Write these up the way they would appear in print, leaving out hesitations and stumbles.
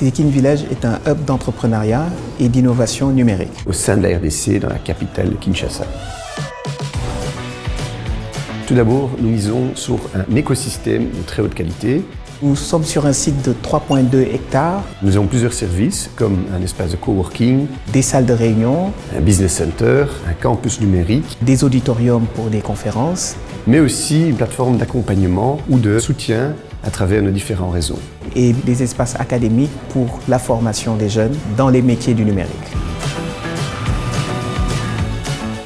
Silicon Village est un hub d'entrepreneuriat et d'innovation numérique. Au sein de la RDC, dans la capitale Kinshasa. Tout d'abord, nous misons sur un écosystème de très haute qualité. Nous sommes sur un site de 3,2 hectares. Nous avons plusieurs services, comme un espace de coworking, des salles de réunion, un business center, un campus numérique, des auditoriums pour des conférences, mais aussi une plateforme d'accompagnement ou de soutien à travers nos différents réseaux. Et des espaces académiques pour la formation des jeunes dans les métiers du numérique.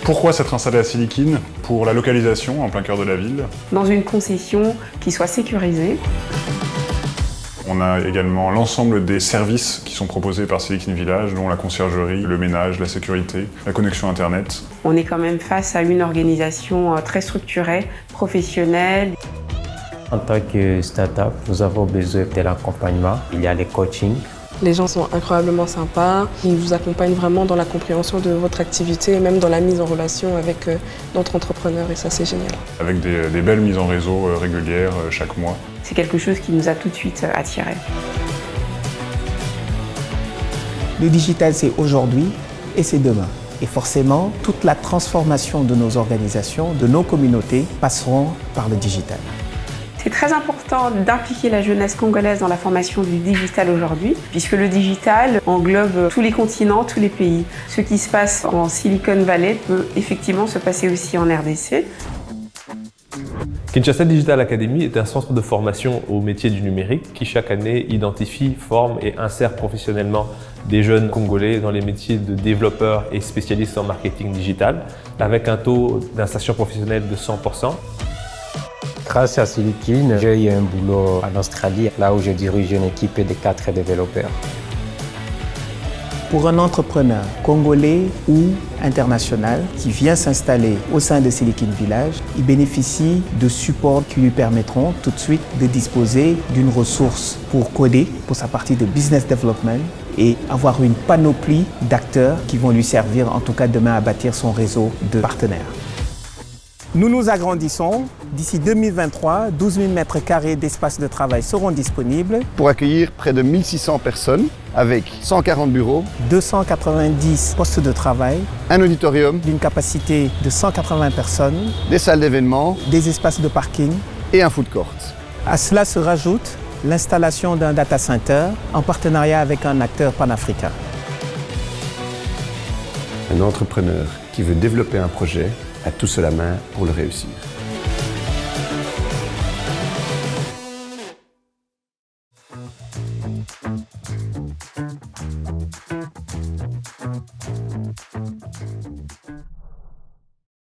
Pourquoi s'être installé à Silicon? Pour la localisation en plein cœur de la ville. Dans une concession qui soit sécurisée. On a également l'ensemble des services qui sont proposés par Silicon Village, dont la conciergerie, le ménage, la sécurité, la connexion Internet. On est quand même face à une organisation très structurée, professionnelle. En tant que start-up, nous avons besoin de l'accompagnement. Il y a les coachings. Les gens sont incroyablement sympas. Ils vous accompagnent vraiment dans la compréhension de votre activité et même dans la mise en relation avec d'autres entrepreneurs et ça c'est génial. Avec des belles mises en réseau régulières chaque mois. C'est quelque chose qui nous a tout de suite attirés. Le digital c'est aujourd'hui et c'est demain. Et forcément, toute la transformation de nos organisations, de nos communautés passeront par le digital. C'est très important d'impliquer la jeunesse congolaise dans la formation du digital aujourd'hui, puisque le digital englobe tous les continents, tous les pays. Ce qui se passe en Silicon Valley peut effectivement se passer aussi en RDC. Kinshasa Digital Academy est un centre de formation aux métiers du numérique qui chaque année identifie, forme et insère professionnellement des jeunes Congolais dans les métiers de développeurs et spécialistes en marketing digital, avec un taux d'insertion professionnelle de 100%. Grâce à Silicon, j'ai eu un boulot en Australie, là où je dirige une équipe de 4 développeurs. Pour un entrepreneur congolais ou international qui vient s'installer au sein de Silicon Village, il bénéficie de supports qui lui permettront tout de suite de disposer d'une ressource pour coder, pour sa partie de business development, et avoir une panoplie d'acteurs qui vont lui servir en tout cas demain à bâtir son réseau de partenaires. Nous nous agrandissons. D'ici 2023, 12 000 mètres carrés d'espace de travail seront disponibles. Pour accueillir près de 1600 personnes, avec 140 bureaux, 290 postes de travail, un auditorium, d'une capacité de 180 personnes, des salles d'événements, des espaces de parking et un food court. À cela se rajoute l'installation d'un data center en partenariat avec un acteur panafricain. Un entrepreneur qui veut développer un projet a tout sous la main pour le réussir.